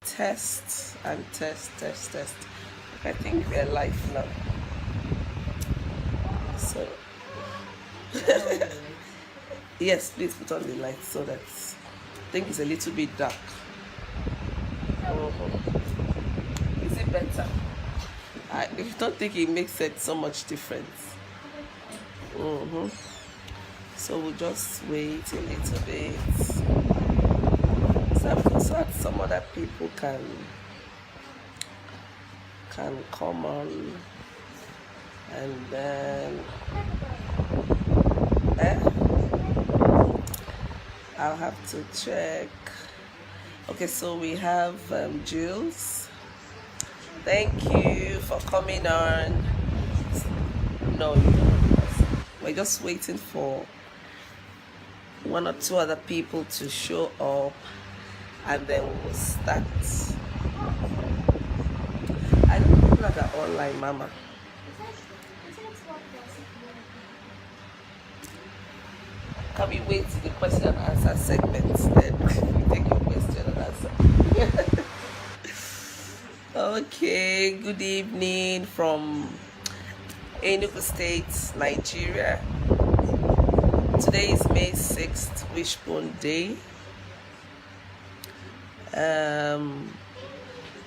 Test and test. I think we're live now. So yes, please put on the light so that I think it's a little bit dark. Mhm. Is it better? I don't think it makes it so much difference. hmm So we'll just wait a little bit. So that some other people can come on, and then I'll have to check. Okay, so we have Jules. Thank you for coming on. No, we're just waiting for one or two other people to show up, and then we'll start. I don't know people that are online, Mama. Can we wait to the question and answer segment? Then we take your question and answer. Okay, good evening from Enugu State, Nigeria. Today is May 6th, Wishbone Day.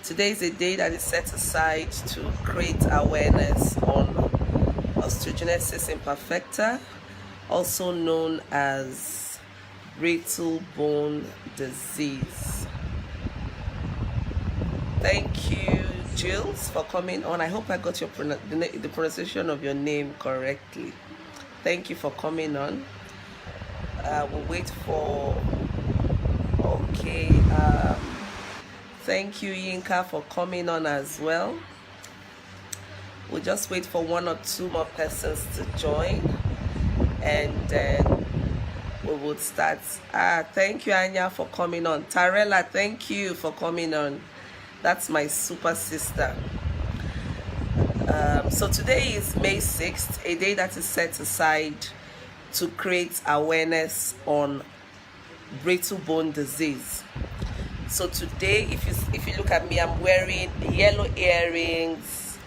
Today is a day that is set aside to create awareness on osteogenesis imperfecta, also known as brittle bone disease. Thank you, Jules, for coming on. I hope I got your the pronunciation of your name correctly. Thank you for coming on. We'll wait for. Okay. Thank you, Yinka, for coming on as well. We'll just wait for one or two more persons to join, and then we will start. Thank you, Anya, for coming on. Tarella, thank you for coming on. That's my super sister. So today is May 6th, a day that is set aside to create awareness on brittle bone disease. So today, if you look at me, I'm wearing yellow earrings,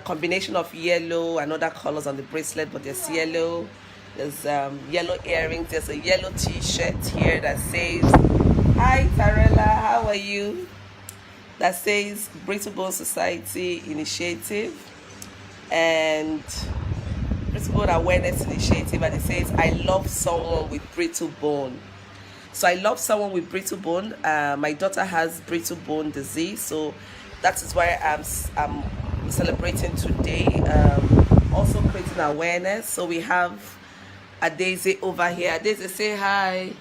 combination of yellow and other colors on the bracelet, but there's yellow. There's yellow earrings. There's a yellow T-shirt here that says, "Hi Tarella, how are you?" That says Brittle Bone Society Initiative and Brittle Bone Awareness Initiative, and it says, "I love someone with brittle bone." So I love someone with brittle bone. My daughter has brittle bone disease, so that is why I'm celebrating today. Also creating awareness. So we have Adeze over here. Adeze, say hi.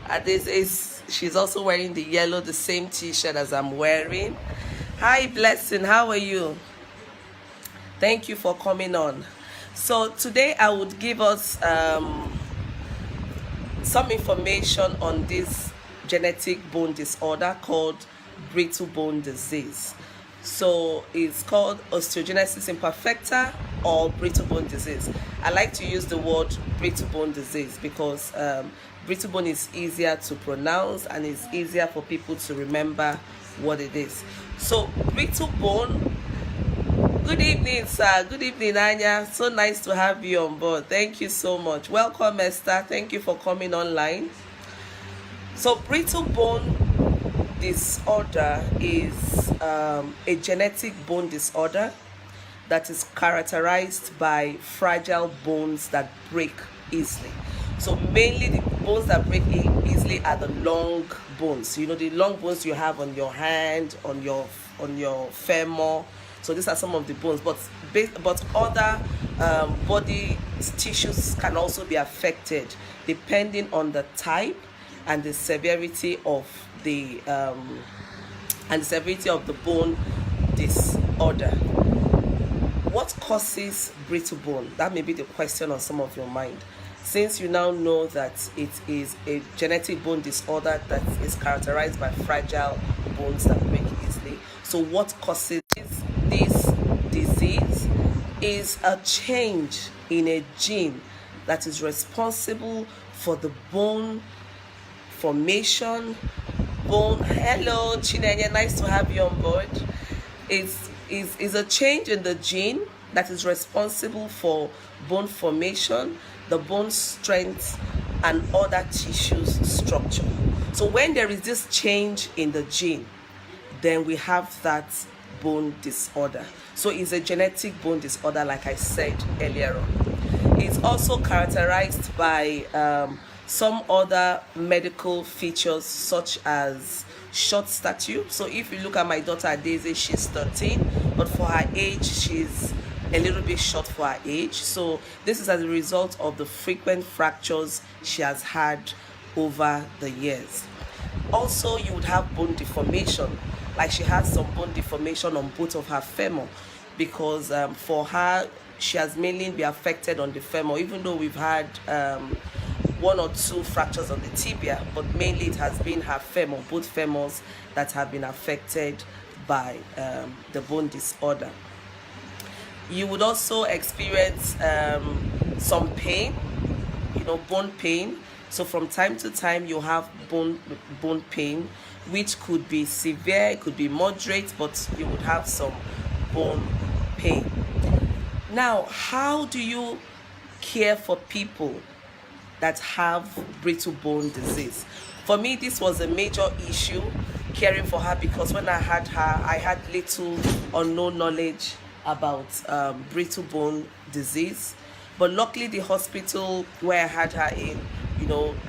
Adeze she's also wearing the yellow, the same T-shirt as I'm wearing. Hi, Blessing. How are you? Thank you for coming on. So today I would give us some information on this genetic bone disorder called brittle bone disease. So it's called osteogenesis imperfecta or brittle bone disease. I like to use the word brittle bone disease because brittle bone is easier to pronounce and it's easier for people to remember what it is. So brittle bone. Good evening, sir. Good evening, Anya. So nice to have you on board. Thank you so much. Welcome, Esther. Thank you for coming online. So brittle bone disorder is a genetic bone disorder that is characterized by fragile bones that break easily. So mainly the bones that break easily are the long bones. You know, the long bones you have on your hand, on your femur. So these are some of the bones, but other body tissues can also be affected depending on the type and the severity of the bone disorder. What causes brittle bone? That may be the question on some of your mind. Since you now know that it is a genetic bone disorder that is characterized by fragile bones that break easily. So what causes this disease is a change in a gene that is responsible for the bone formation, bone. Hello, Chinenye. Nice to have you on board. Is a change in the gene that is responsible for bone formation, the bone strength, and other tissues structure. So when there is this change in the gene, then we have that bone disorder. So it's a genetic bone disorder, like I said earlier on. It's also characterized by some other medical features such as short stature. So if you look at my daughter Daisy, she's 13, but for her age, she's a little bit short for her age. So this is as a result of the frequent fractures she has had over the years. Also, you would have bone deformation, like she has some bone deformation on both of her femur, because for her, she has mainly been affected on the femur, even though we've had one or two fractures on the tibia, but mainly it has been her femur, both femurs, that have been affected by the bone disorder. You would also experience some pain, bone pain. So from time to time, you have bone pain, which could be severe, it could be moderate, but you would have some bone pain. Now, how do you care for people that have brittle bone disease? For me, this was a major issue, caring for her, because when I had her, I had little or no knowledge about brittle bone disease. But luckily, the hospital where I had her in,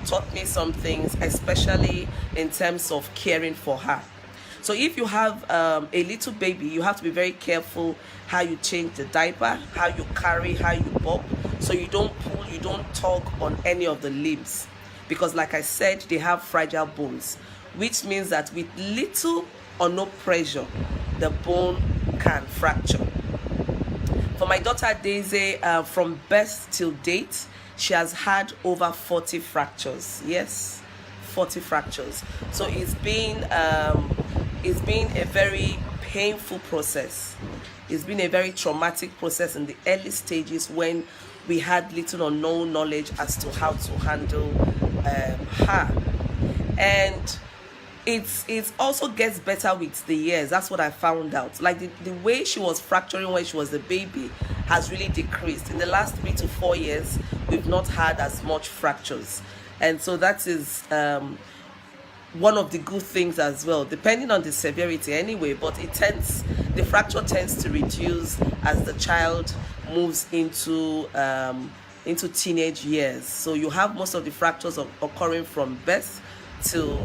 taught me some things, especially in terms of caring for her. So if you have a little baby, you have to be very careful how you change the diaper, how you carry, how you bop, so you don't pull, you don't tug on any of the limbs. Because like I said, they have fragile bones, which means that with little or no pressure, the bone can fracture. For my daughter Daisy, from birth till date, she has had over 40 fractures. Yes, 40 fractures. So it's been a very painful process. It's been a very traumatic process in the early stages when we had little or no knowledge as to how to handle her. And it also gets better with the years. That's what I found out. Like the way she was fracturing when she was a baby has really decreased. In the last 3 to 4 years, we've not had as much fractures. And so that is one of the good things as well, depending on the severity anyway, but the fracture tends to reduce as the child moves into teenage years. So you have most of the fractures occurring from birth to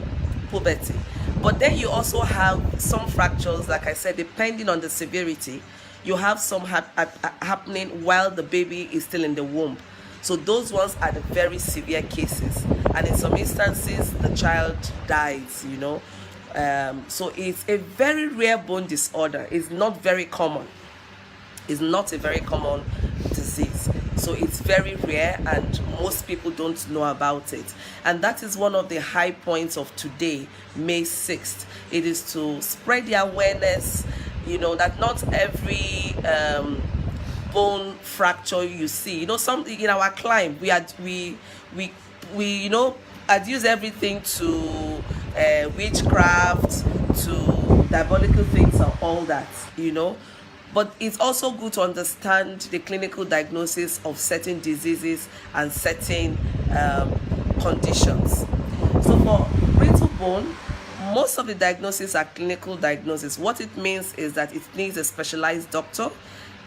puberty. But then you also have some fractures, like I said, depending on the severity. You have some happening while the baby is still in the womb. So those ones are the very severe cases, and in some instances the child dies. So it's a very rare bone disorder. It's not very common. It's not a very common disease. So it's very rare, and most people don't know about it. And that is one of the high points of today, May 6th. It is to spread the awareness, that not every bone fracture you see, some in our climb, we adduce everything to witchcraft, to diabolical things and all that, But it's also good to understand the clinical diagnosis of certain diseases and certain conditions. So for brittle bone, most of the diagnoses are clinical diagnosis. What it means is that it needs a specialized doctor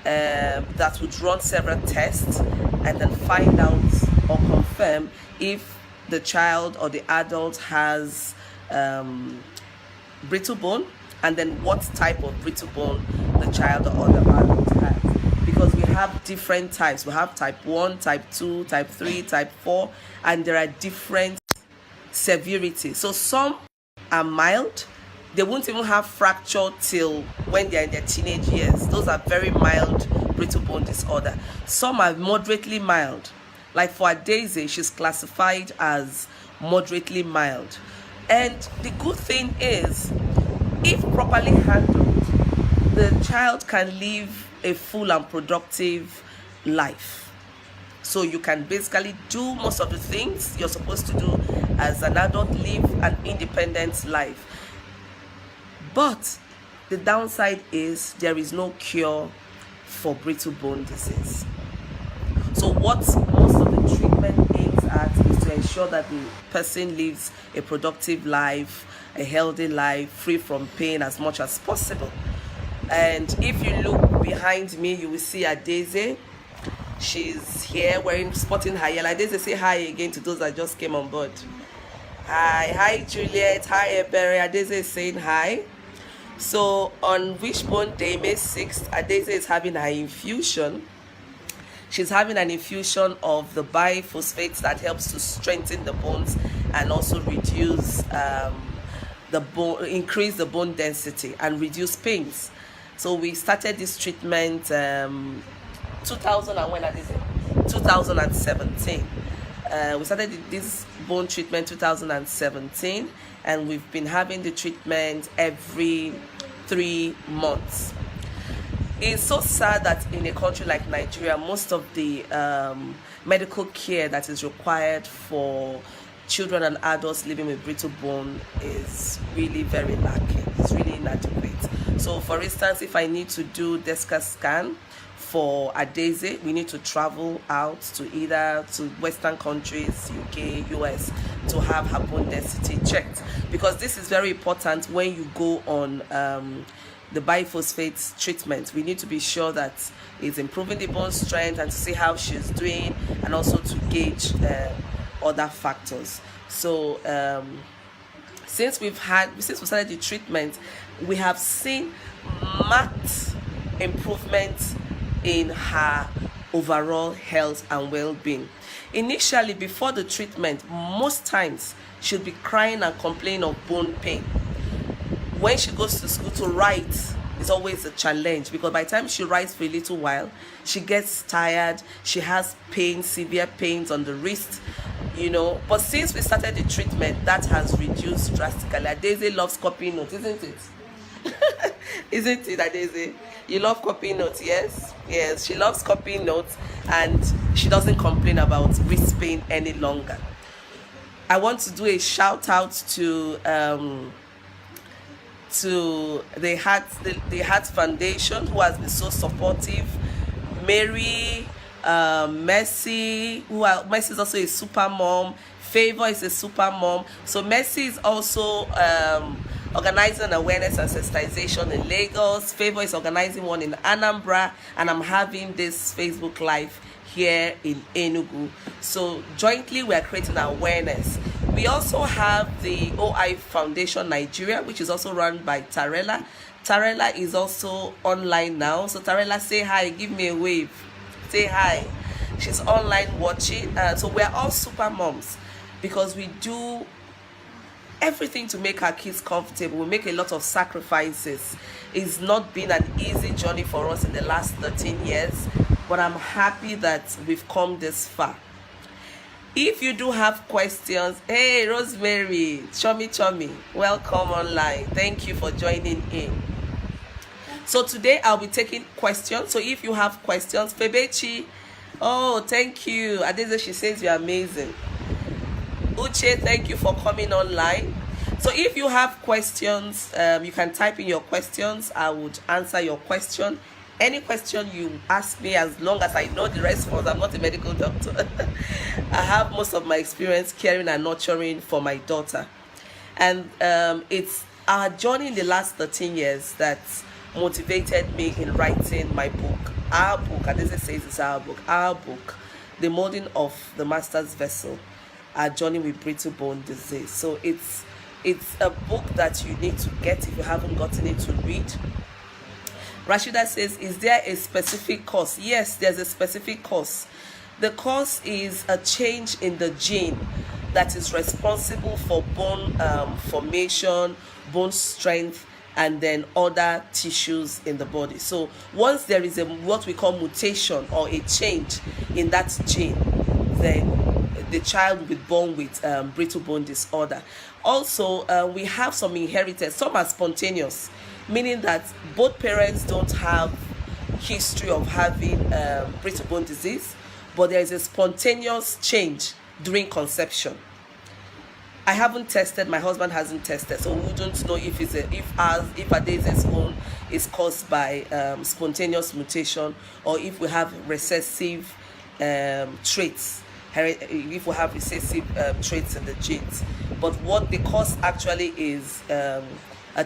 that would run several tests and then find out or confirm if the child or the adult has brittle bone, and then what type of brittle bone the child or the adult has. Because we have different types. We have type 1, type 2, type 3, type 4, and there are different severity. So some are mild. They won't even have fracture till when they're in their teenage years. Those are very mild brittle bone disorder. Some are moderately mild. Like for Daisy, she's classified as moderately mild. And the good thing is, if properly handled, the child can live a full and productive life. So you can basically do most of the things you're supposed to do as an adult, live an independent life. But the downside is there is no cure for brittle bone disease. So what most of the treatment aims at is to ensure that the person lives a productive life, a healthy life, free from pain as much as possible. And if you look behind me, you will see Adeze. She's here sporting her yellow. Adeze, say hi again to those that just came on board. Hi Juliet, hi Ebere. Adeze is saying hi. So on Wishbone Day, May 6th, Adeze is having her infusion. She's having an infusion of the biphosphates that helps to strengthen the bones and also reduce increase the bone density and reduce pains. So we started this treatment 2017. We started this bone treatment 2017, and we've been having the treatment every 3 months. It's so sad that in a country like Nigeria, most of the medical care that is required for children and adults living with brittle bone is really very lacking. It's really inadequate. So for instance, if I need to do DESCA scan for Adeze, we need to travel out to Western countries, UK, US, to have her bone density checked, because this is very important when you go on the biphosphates treatment. We need to be sure that it's improving the bone strength and to see how she's doing, and also to gauge other factors. So since we started the treatment, we have seen marked improvement in her overall health and well-being. Initially, before the treatment, most times she'll be crying and complaining of bone pain. When she goes to school to write, it's always a challenge, because by the time she writes for a little while, she gets tired, she has pain, severe pains on the wrist, But since we started the treatment, that has reduced drastically. Adeze loves copying notes, isn't it? Isn't it, Adeze? You love copying notes, yes? Yes, she loves copying notes, and she doesn't complain about wrist pain any longer. I want to do a shout out to the Heart Foundation, who has been so supportive. Mary, Mercy, Mercy is also a super mom. Favor is a super mom. So Mercy is also organizing awareness and sensitization in Lagos. Favor is organizing one in Anambra, and I'm having this Facebook Live here in Enugu. So jointly we are creating awareness. We also have the OI Foundation Nigeria, which is also run by Tarella. Tarella is also online now. So Tarella, say hi, give me a wave. Say hi. She's online watching. So we are all super moms, because we do everything to make our kids comfortable. We make a lot of sacrifices. It's not been an easy journey for us in the last 13 years, but I'm happy that we've come this far. If you do have questions, hey Rosemary, Chummy, welcome online. Thank you for joining in. So today I'll be taking questions. So if you have questions, Febechi, oh, thank you. Adeze, she says you're amazing. Uche, thank you for coming online. So if you have questions, you can type in your questions. I would answer your question. Any question you ask me, as long as I know the response. I'm not a medical doctor. I have most of my experience caring and nurturing for my daughter. And it's our journey in the last 13 years that motivated me in writing my book. Our book, and this says it's our book, The Molding of the Master's Vessel, Our Journey with Brittle Bone Disease. So it's a book that you need to get if you haven't gotten it to read. Rashida says, is there a specific cause? Yes, there's a specific cause. The cause is a change in the gene that is responsible for bone formation, bone strength, and then other tissues in the body. So once there is what we call mutation or a change in that gene, then the child will be born with brittle bone disorder. Also, we have some inherited, some are spontaneous, meaning that both parents don't have history of having brittle bone disease, but there is a spontaneous change during conception. I haven't tested. My husband hasn't tested, so we wouldn't know if Adaize's own is caused by spontaneous mutation, or if we have recessive traits. If we have recessive traits in the genes. But what the cause actually is a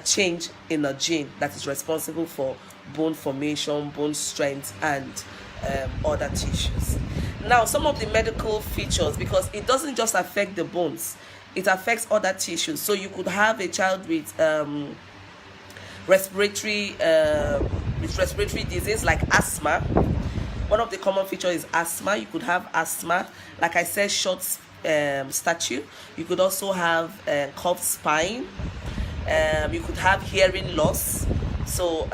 change in a gene that is responsible for bone formation, bone strength, and other tissues. Now, some of the medical features, because it doesn't just affect the bones, it affects other tissues. So you could have a child with respiratory disease like asthma. One of the common features is asthma. You could have asthma, like I said, short stature. You could also have curved spine. You could have hearing loss. So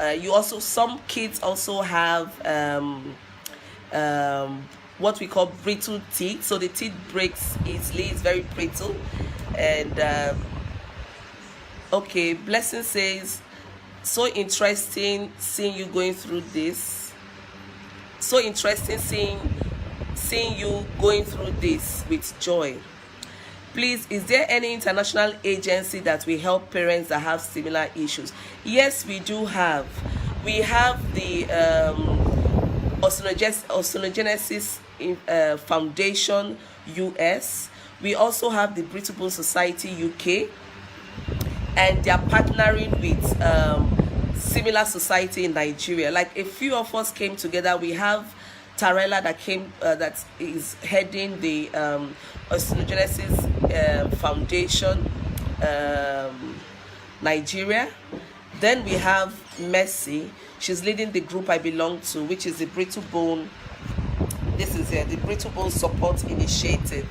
some kids also have what we call brittle teeth. So the teeth breaks easily. It's very brittle. And okay, Blessing says, so interesting seeing you going through this. So interesting seeing you going through this with joy. Please, is there any international agency that will help parents that have similar issues? Yes, we do have. We have the Osteogenesis Foundation US. We also have the Brittle Bone Society UK, and they are partnering with similar society in Nigeria. Like a few of us came together. We have Tarella that is heading the Osteogenesis Foundation Nigeria. Then we have Mercy. She's leading the group I belong to, which is the Brittle Bone. This is the Brittle Bone Support Initiative.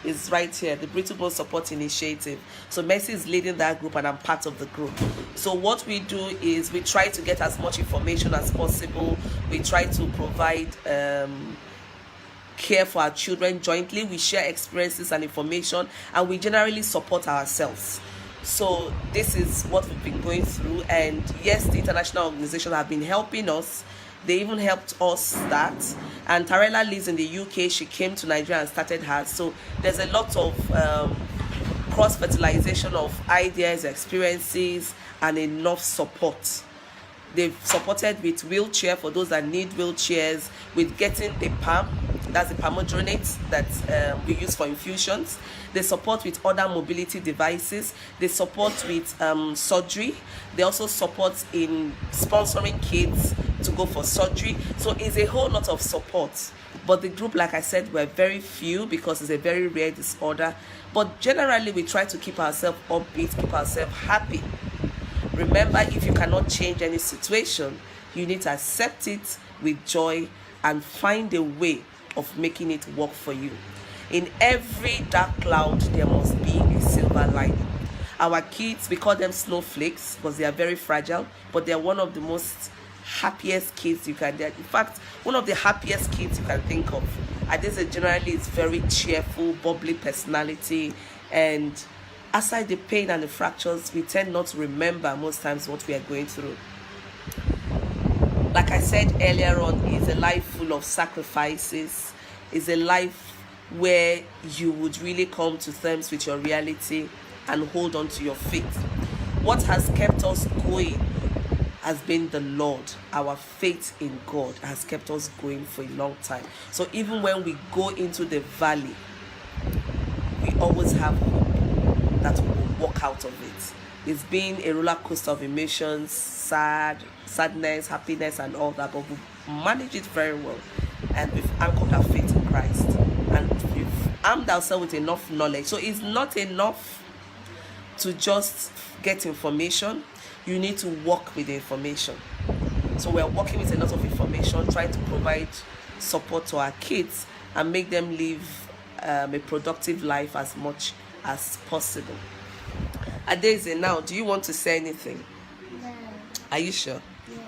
Is right here, the Brittle Bone Support Initiative. So Mercy is leading that group, and I'm part of the group. So what we do is we try to get as much information as possible. We try to provide care for our children jointly. We share experiences and information, and we generally support ourselves. So this is what we've been going through, and yes, the international organizations have been helping us. They even helped us start. And Tarella lives in the UK. She came to Nigeria and started hers. So there's a lot of cross-fertilization of ideas, experiences, and enough support. They've supported with wheelchair for those that need wheelchairs, with getting the PAM, that's the palmodronate that we use for infusions. They support with other mobility devices. They support with surgery. They also support in sponsoring kids to go for surgery. So it's a whole lot of support. But the group, like I said, we're very few because it's a very rare disorder. But generally, we try to keep ourselves upbeat, keep ourselves happy. Remember, if you cannot change any situation, you need to accept it with joy and find a way of making it work for you. In every dark cloud, there must be a silver lining. Our kids, we call them snowflakes because they are very fragile, but they are one of the most happiest kids you can get. In fact, one of the happiest kids you can think of. Adaize generally is very cheerful, bubbly personality, and aside the pain and the fractures, we tend not to remember most times what we are going through. Like I said earlier on, it's a life full of sacrifices. It's a life where you would really come to terms with your reality and hold on to your faith. What has kept us going has been the Lord. Our faith in God has kept us going for a long time. So even when we go into the valley, we always have hope that we will walk out of it. It's been a roller coaster of emotions, sadness, happiness, and all that, but we manage it very well, and we've anchored our faith in Christ, and we've armed ourselves with enough knowledge. So it's not enough to just get information. You need to work with the information. So we're working with a lot of information, trying to provide support to our kids and make them live a productive life as much as possible. Adaize, now, do you want to say anything? No. Are you sure? Yeah.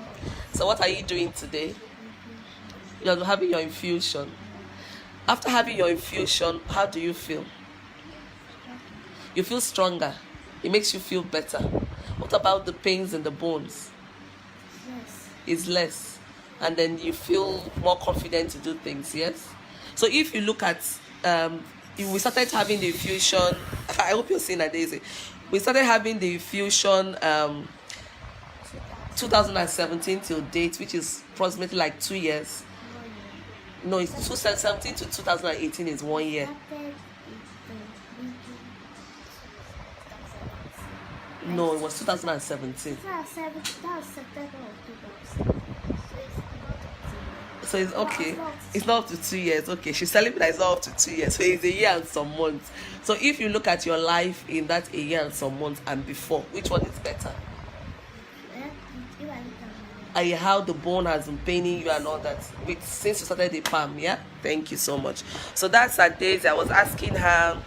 So what are you doing today? You're having your infusion. After having your infusion, how do you feel? You feel stronger. It makes you feel better. What about the pains in the bones? Yes. It's less. And then you feel more confident to do things, yes? So if you look at we started having the infusion. I hope you're seeing that, Daisy. We started having the infusion 2017 till date, which is approximately like 2 years. No, it's 2017 to 2018 is 1 year. No, it was 2017. So it's okay. It's not up to 2 years. Okay, she's telling me that it's not up to 2 years. So it's a year and some months. So if you look at your life in that a year and some months and before, which one is better? And how the bone has been paining you and all that since you started the palm. Yeah, thank you so much. So that's her days. I was asking her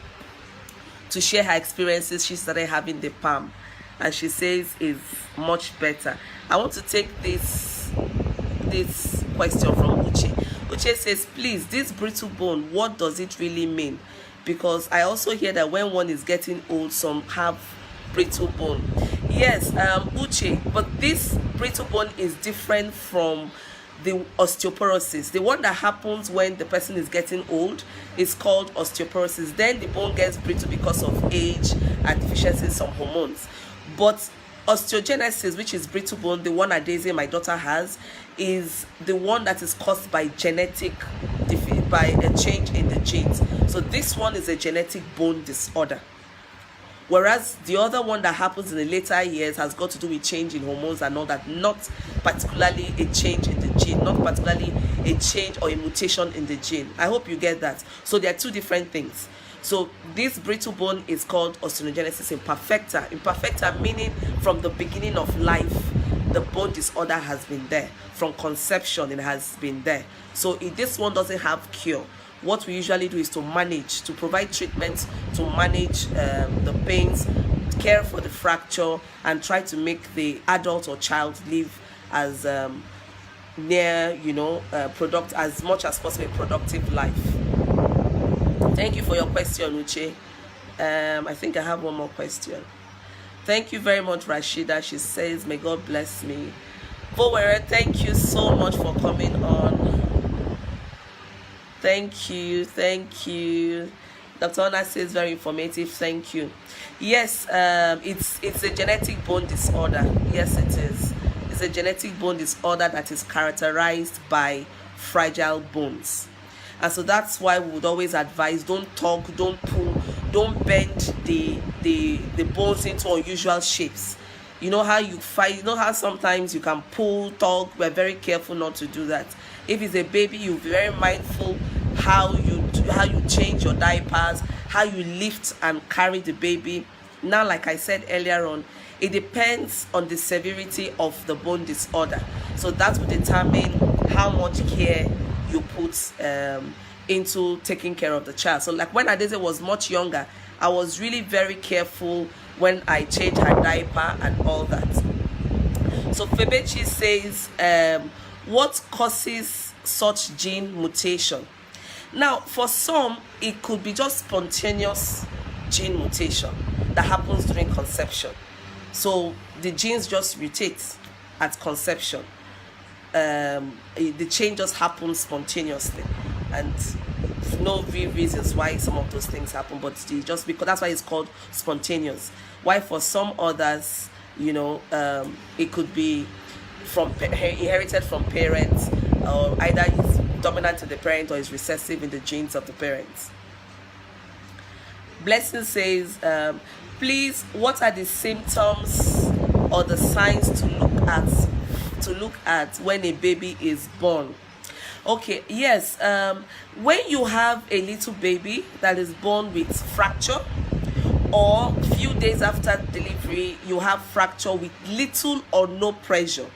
to share her experiences. She started having the palm, and she says it's much better. I want to take this question from Uche. Uche says, please, this brittle bone, what does it really mean? Because I also hear that when one is getting old, some have brittle bone. Yes, Uche, but this brittle bone is different from the osteoporosis. The one that happens when the person is getting old is called osteoporosis. Then the bone gets brittle because of age and deficiency in some hormones. But osteogenesis, which is brittle bone, the one that Daisy, my daughter, has, is the one that is caused by by a change in the genes. So this one is a genetic bone disorder. Whereas the other one that happens in the later years has got to do with change in hormones and all that, not particularly a change in the gene, not particularly a change or a mutation in the gene. I hope you get that. So there are two different things. So this brittle bone is called osteogenesis imperfecta. Imperfecta meaning from the beginning of life, the bone disorder has been there. From conception, it has been there. So if this one doesn't have cure, what we usually do is to provide treatment to manage the pains, care for the fracture, and try to make the adult or child live as near, as much as possible, a productive life. Thank you for your question, Uche. I think I have one more question. Thank you very much, Rashida. She says, may God bless me. Bowere, thank you so much for coming on. Thank you. Dr. Ona says very informative. Thank you. Yes, it's a genetic bone disorder. Yes, it is. It's a genetic bone disorder that is characterized by fragile bones. And so that's why we would always advise, don't tug, don't pull, don't bend the bones into unusual shapes. You know how sometimes you can pull, tug. We're very careful not to do that. If it's a baby, you'll be very mindful how you change your diapers, how you lift and carry the baby. Now, like I said earlier on, it depends on the severity of the bone disorder. So that will determine how much care you put into taking care of the child. So like when Adeze was much younger, I was really very careful when I changed her diaper and all that. So Febechi says, what causes such gene mutation? Now, for some, it could be just spontaneous gene mutation that happens during conception. So the genes just mutate at conception. The change just happens spontaneously, and no real reasons why some of those things happen, but just because that's why it's called spontaneous. Why for some others, it could be inherited from parents, or either is dominant to the parent or is recessive in the genes of the parents. Blessing says, please, what are the symptoms or the signs to look at when a baby is born? Okay, yes, when you have a little baby that is born with fracture, or few days after delivery you have fracture with little or no pressure,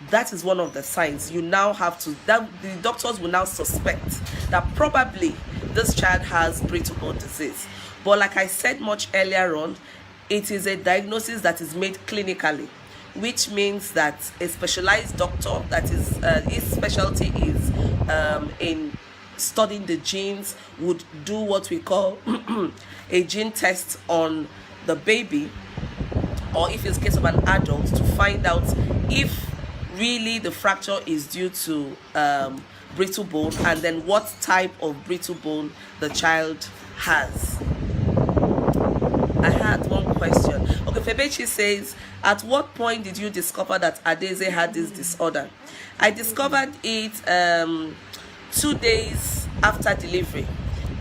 that is one of the signs. You now have to, that the doctors will now suspect that probably this child has brittle bone disease. But like I said much earlier on, it is a diagnosis that is made clinically, which means that a specialized doctor, that is his specialty is in studying the genes, would do what we call a gene test on the baby, or if it's case of an adult, to find out if really the fracture is due to brittle bone, and then what type of brittle bone the child has. I had one question. Okay, Febechi says, at what point did you discover that Adeze had this disorder? I discovered it 2 days after delivery.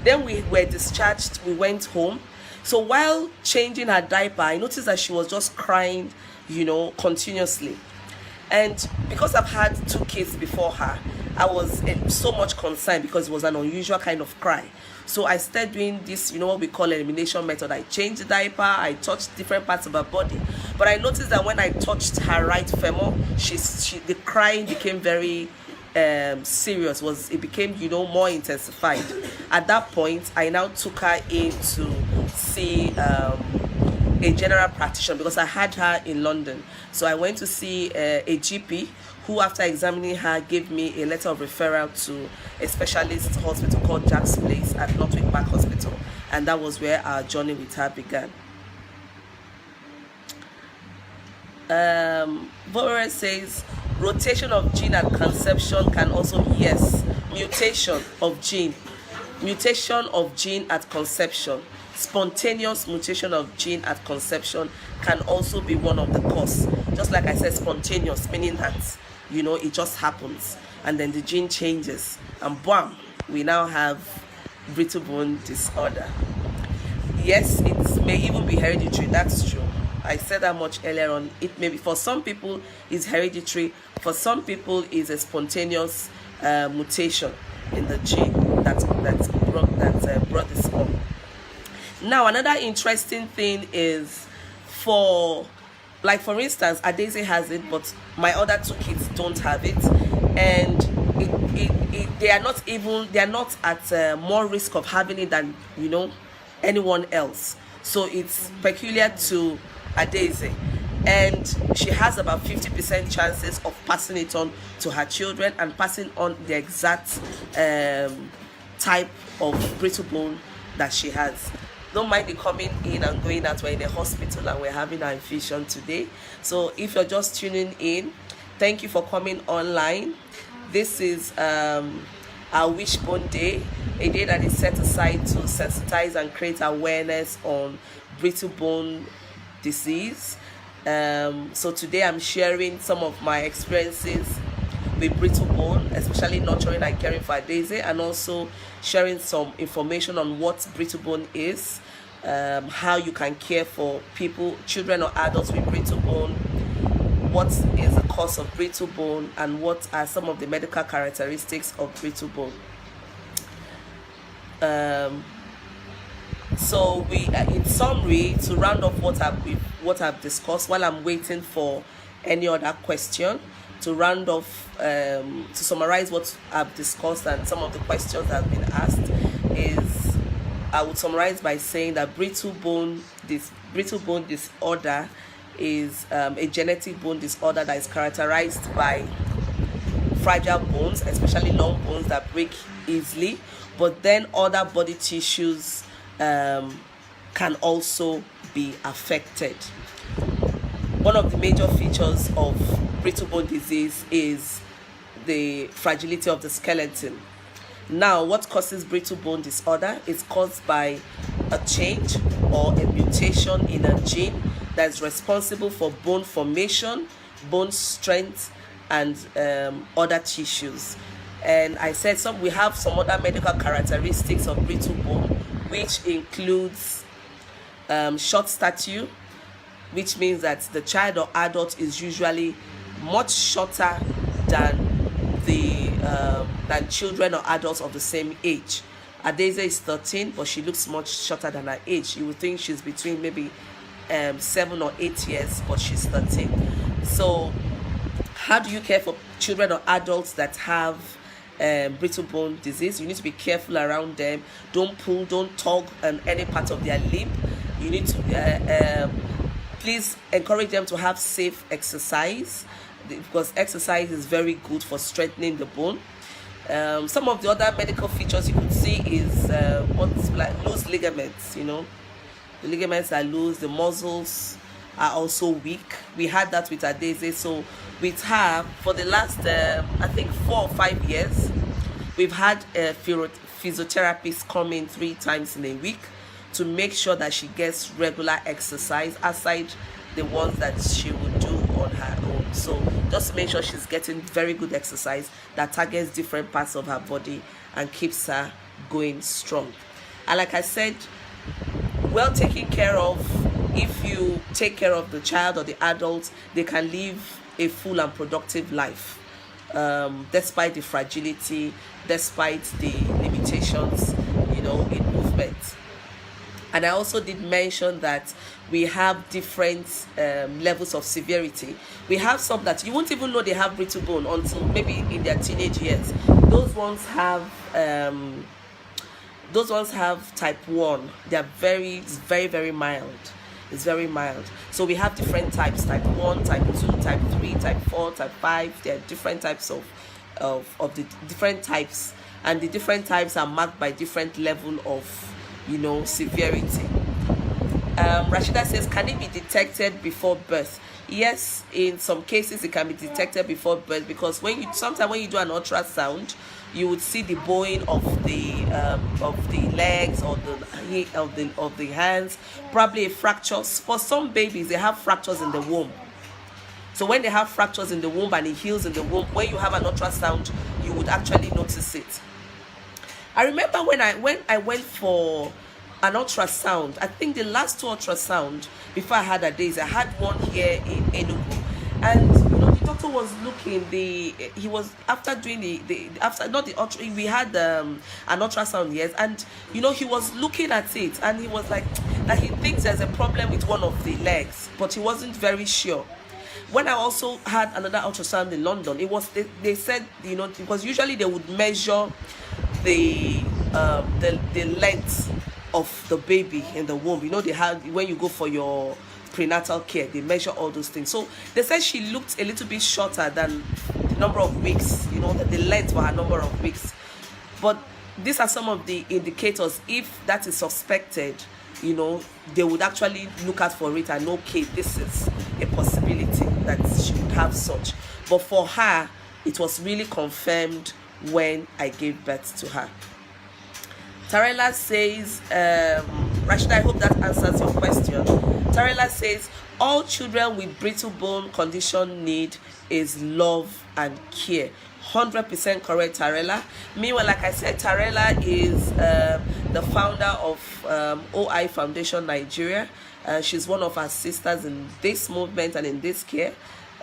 Then we were discharged, we went home. So while changing her diaper, I noticed that she was just crying, continuously. And because I've had 2 kids before her, I was so much concerned because it was an unusual kind of cry. So I started doing this, what we call elimination method. I changed the diaper, I touched different parts of her body. But I noticed that when I touched her right femur, the crying became very serious. It became, more intensified. At that point, I now took her in to see a general practitioner because I had her in London. So I went to see a GP who, after examining her, gave me a letter of referral to a specialist hospital called Jack's Place at Northwick Park Hospital. And that was where our journey with her began. Bora says, rotation of gene at conception can also, yes, mutation of gene at conception. Spontaneous mutation of gene at conception can also be one of the cause. Just like I said, spontaneous, meaning that, it just happens. And then the gene changes. And bam, we now have brittle bone disorder. Yes, it may even be hereditary. That's true. I said that much earlier on. It may be, for some people, it's hereditary. For some people, it's a spontaneous mutation in the gene that brought this on. Now, another interesting thing is for instance, Adeze has it, but my other 2 kids don't have it, and they are not at more risk of having it than anyone else. So it's peculiar to Adeze, and she has about 50% chances of passing it on to her children and passing on the exact type of brittle bone that she has. Don't mind the coming in and going out. We're in the hospital and we're having our infusion today. So if you're just tuning in, thank you for coming online. This is our Wishbone Day, a day that is set aside to sensitize and create awareness on brittle bone disease. So today I'm sharing some of my experiences with brittle bone, especially nurturing and caring for Adeze, and also sharing some information on what brittle bone is, how you can care for children or adults with brittle bone, what is the cause of brittle bone, and what are some of the medical characteristics of brittle bone. So in summary, to round off what I've discussed, while I'm waiting for any other question, to round off, to summarize what I've discussed and some of the questions that have been asked, is I would summarize by saying that brittle bone disorder is a genetic bone disorder that is characterized by fragile bones, especially long bones that break easily, but then other body tissues can also be affected. One of the major features of brittle bone disease is the fragility of the skeleton. Now, what causes brittle bone disorder is caused by a change or a mutation in a gene that is responsible for bone formation, bone strength, and other tissues. And I said we have some other medical characteristics of brittle bone, which includes short stature, which means that the child or adult is usually much shorter than children or adults of the same age. Adeze is 13, but she looks much shorter than her age. You would think she's between maybe 7 or 8 years, but she's 13. So how do you care for children or adults that have brittle bone disease? You need to be careful around them. Don't pull, don't tug on any part of their limb. You need to please encourage them to have safe exercise, because exercise is very good for strengthening the bone. Some of the other medical features you could see is what's like loose ligaments. The ligaments are loose, the muscles are also weak. We had that with Adeze. So with her, for the last I think 4 or 5 years, We've had a physiotherapist come in 3 times in a week to make sure that she gets regular exercise aside the ones that she would do on her own. So just make sure she's getting very good exercise that targets different parts of her body and keeps her going strong. And like I said, well taken care of, if you take care of the child or the adult, they can live a full and productive life, despite the fragility, despite the limitations, in movement. And I also did mention that we have different levels of severity. We have some that you won't even know they have brittle bone until maybe in their teenage years. Those ones have type 1. They're very, very mild. It's very mild. So we have different types: type 1, type 2, type 3, type 4, type 5. There are different types of the different types, and the different types are marked by different level of severity. Rashida says, can it be detected before birth? Yes, in some cases it can be detected before birth, because sometimes when you do an ultrasound, you would see the bowing of the legs or the hands, probably a fracture. For some babies, they have fractures in the womb. So when they have fractures in the womb and it heals in the womb, when you have an ultrasound, you would actually notice it. I remember when I went for an ultrasound, I think the last 2 ultrasound before I had a days, I had one here in Enugu, and the doctor was looking. He was after doing we had an ultrasound, yes, and he was looking at it, and he was like that he thinks there's a problem with one of the legs, but he wasn't very sure. When I also had another ultrasound in London, it was they said because usually they would measure the length of the baby in the womb. They have, when you go for your prenatal care, they measure all those things. So they said she looked a little bit shorter than the number of weeks, the length for her number of weeks. But these are some of the indicators. If that is suspected, they would actually look out for it and okay, this is a possibility that she would have such. But for her, it was really confirmed when I gave birth to her. Tarela says, Rashida, I hope that answers your question. Tarela says, all children with brittle bone condition need is love and care. 100% correct, Tarela. Meanwhile, like I said, Tarela is the founder of OI Foundation Nigeria. She's one of our sisters in this movement and in this care.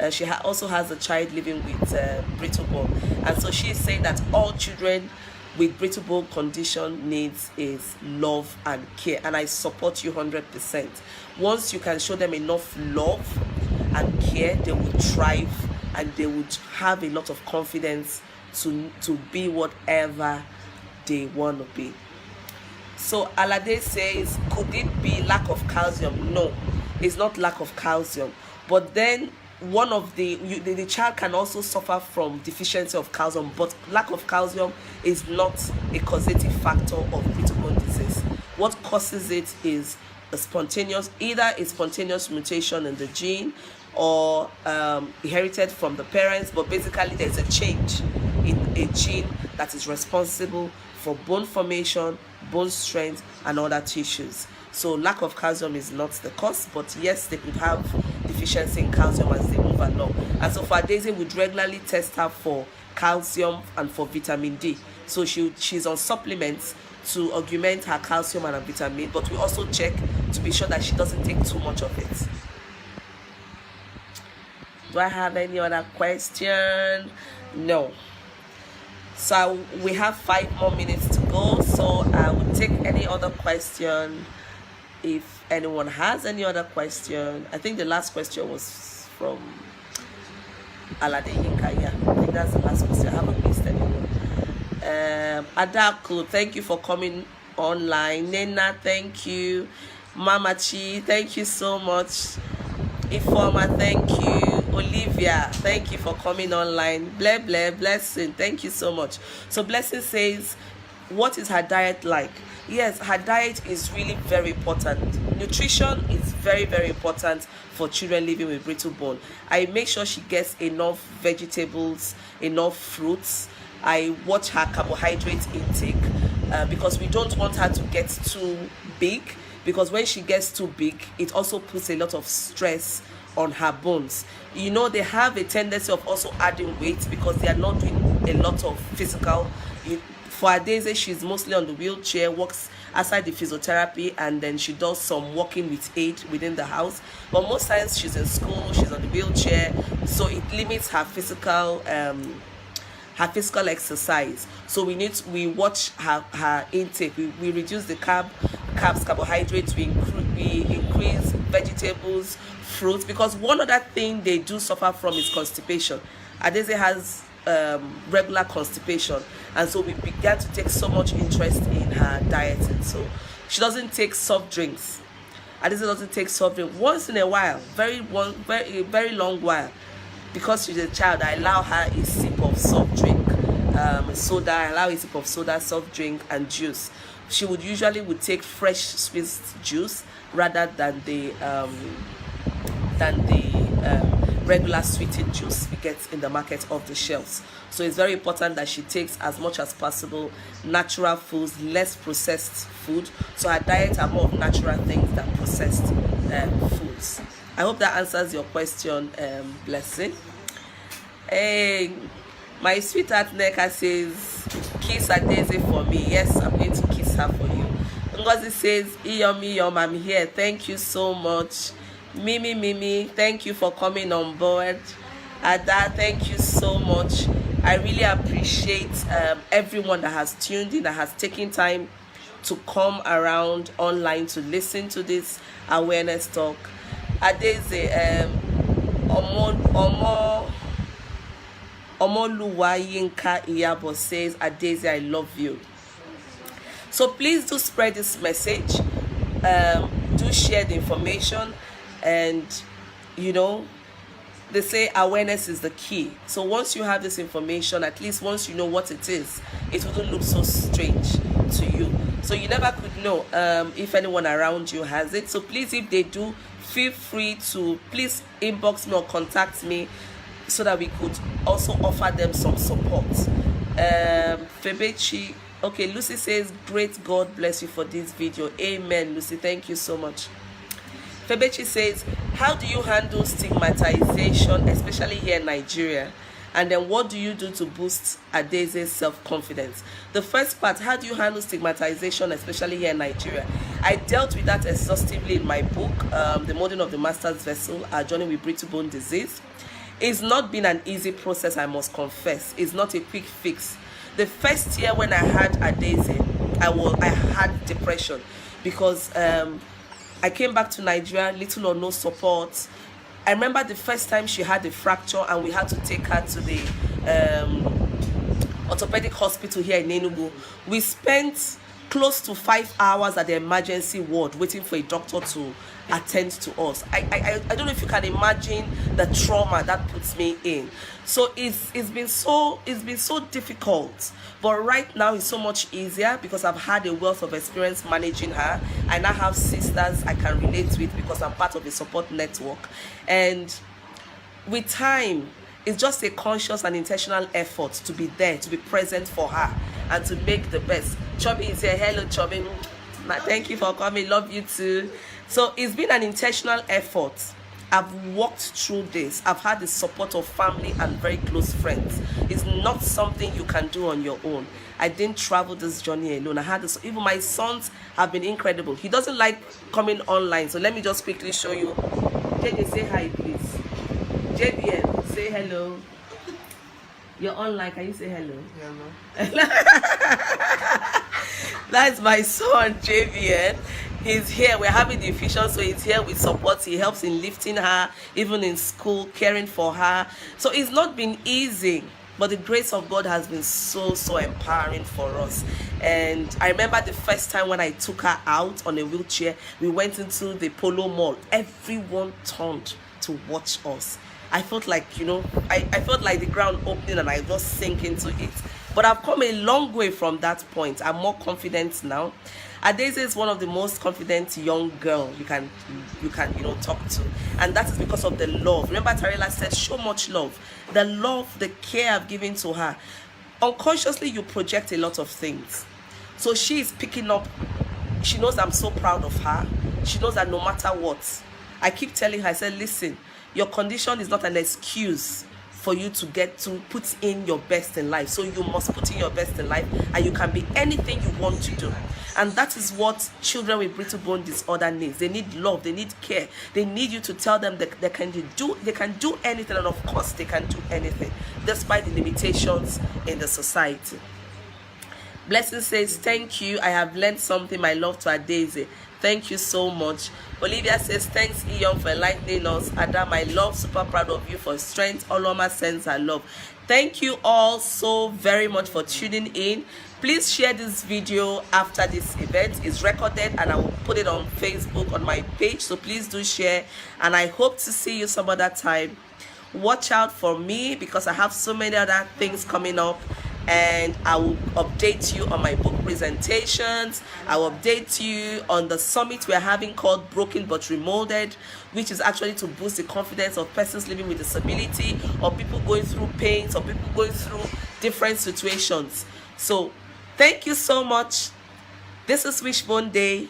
She also has a child living with brittle bone, and so she is saying that all children with brittle bone condition needs is love and care, and I support you 100%. Once you can show them enough love and care, they will thrive and they would have a lot of confidence to be whatever they want to be. So Alade says, could it be lack of calcium? No, it's not lack of calcium, but then one of the child can also suffer from deficiency of calcium, but lack of calcium is not a causative factor of brittle bone disease. What causes it is either a spontaneous mutation in the gene or inherited from the parents, but basically there's a change in a gene that is responsible for bone formation, bone strength, and other tissues. So lack of calcium is not the cause, but yes, they could have deficiency in calcium as they move along. And so for Daisy, we'd regularly test her for calcium and for vitamin D. So she's on supplements to augment her calcium and her vitamin, but we also check to be sure that she doesn't take too much of it. Do I have any other question? No. So we have 5 more minutes to go, so I will take any other question if anyone has any other question. I think the last question was from Alade Yinka. Yeah, I think that's the last question. I haven't missed anyone. Adaku, thank you for coming online. Nena, thank you. Mama Chi, thank you so much. Ifoma, thank you. Olivia, thank you for coming online. Blessing, thank you so much. So Blessing says, what is her diet like? Yes, her diet is really very important. Nutrition is very, very important for children living with brittle bone. I make sure she gets enough vegetables, enough fruits, I watch her carbohydrate intake, because we don't want her to get too big, because when she gets too big, it also puts a lot of stress on her bones. You know, they have a tendency of also adding weight because they are not doing a lot of physical. For Adaeze, she's mostly on the wheelchair, works outside the physiotherapy, and then she does some walking with aid within the house. But most times she's in school, she's on the wheelchair, so it limits her physical exercise. So we watch her intake. We reduce the carbohydrates. We increase vegetables, fruits, because one other thing they do suffer from is constipation. Adaeze has regular constipation, and so we began to take so much interest in her diet. And so she doesn't take soft drinks. Adaeze doesn't take soft drink. Once in a while, very long while, because she's a child, I allow her a sip of soft drink, soda. I allow a sip of soda, soft drink, and juice. She would usually take fresh squeezed juice rather than the regular sweetened juice we get in the market off the shelves. So it's very important that she takes as much as possible natural foods, less processed food. So her diet are more of natural things than processed foods. I hope that answers your question, Blessing. Hey, my sweetheart Neka says, kiss Adaeze for me. Yes, I'm going to kiss her for you. Ngozi says, IYOM, I'm here. Thank you so much. Mimi, thank you for coming on board. Ada, thank you so much. I really appreciate everyone that has tuned in, that has taken time to come around online to listen to this awareness talk. Adaeze, Omoluwa Yinka Iyabo says, Adaeze, I love you. So please do spread this message. Do share the information. And you know, they say awareness is the key. So once you have this information, at least once you know what it is, it wouldn't look so strange to you. So you never could know if anyone around you has it. So please, if they do, feel free to please inbox me or contact me so that we could also offer them some support. Febechi, okay, Lucy says, great, God bless you for this video. Amen, Lucy, thank you so much. Febechi says, how do you handle stigmatization, especially here in Nigeria? And then what do you do to boost Adaeze's self-confidence? The first part, how do you handle stigmatization, especially here in Nigeria? I dealt with that exhaustively in my book, The Molding of the Master's Vessel, Our Journey with Brittle Bone Disease. It's not been an easy process, I must confess. It's not a quick fix. The first year when I had Adaeze, I had depression because I came back to Nigeria, little or no support. I remember the first time she had a fracture and we had to take her to the orthopedic hospital here in Enugu. We spent close to 5 hours at the emergency ward waiting for a doctor to attend to us. I don't know if you can imagine the trauma that puts me in. So it's been so difficult. But right now it's so much easier because I've had a wealth of experience managing her. I now have sisters I can relate with because I'm part of a support network. And with time, it's just a conscious and intentional effort to be there, to be present for her, and to make the best. Chubby is here. Hello, Chubby. Thank you for coming. Love you too. So it's been an intentional effort. I've walked through this. I've had the support of family and very close friends. It's not something you can do on your own. I didn't travel this journey alone. I had this. Even my sons have been incredible. He doesn't like coming online, so let me just quickly show you. JJ, say hi, please. JBN, say hello. You're online. Can you say hello? Yeah, no. That's my son, JBN. He's here. We're having the infusion, so he's here with support. He helps in lifting her, even in school, caring for her. So it's not been easy, but the grace of God has been so empowering for us. And I remember the first time when I took her out on a wheelchair, we went into the Polo Mall. Everyone turned to watch us. I felt like, you know, I felt like the ground opening and I just sank into it. But I've come a long way from that point. I'm more confident now. Adaeze is one of the most confident young girl you can talk to, and that is because of the love. Remember, Tarela said, so much love. The love, the care I've given to her. Unconsciously, you project a lot of things. So she is picking up. She knows I'm so proud of her. She knows that no matter what, I keep telling her, I said, listen, your condition is not an excuse for you to get to put in your best in life. So you must put in your best in life, and you can be anything you want to do. And that is what children with brittle bone disorder needs. They need love, they need care. They need you to tell them that they can do anything, and of course they can do anything, despite the limitations in the society. Blessing says, thank you. I have learned something. My love to Daisy. Thank you so much. Olivia says, thanks IYOM for enlightening us. Ada, my love, super proud of you for strength. Oloma sends her love. Thank you all so very much for tuning in. Please share this video after this event is recorded, and I will put it on Facebook on my page. So please do share, and I hope to see you some other time. Watch out for me, because I have so many other things coming up, and I will update you on my book presentations. I will update you on the summit we're having called Broken But Remolded, which is actually to boost the confidence of persons living with disability, or people going through pains, or people going through different situations. So thank you so much. This is Wishbone Day,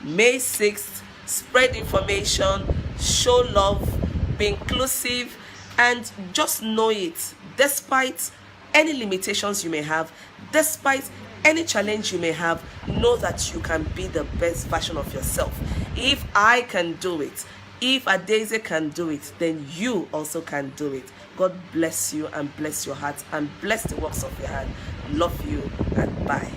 May 6th. Spread information, show love, be inclusive, and just know it. Despite any limitations you may have, despite any challenge you may have, know that you can be the best version of yourself. If I can do it, if Daisy can do it, then you also can do it. God bless you, and bless your heart, and bless the works of your hand. Love you, and bye.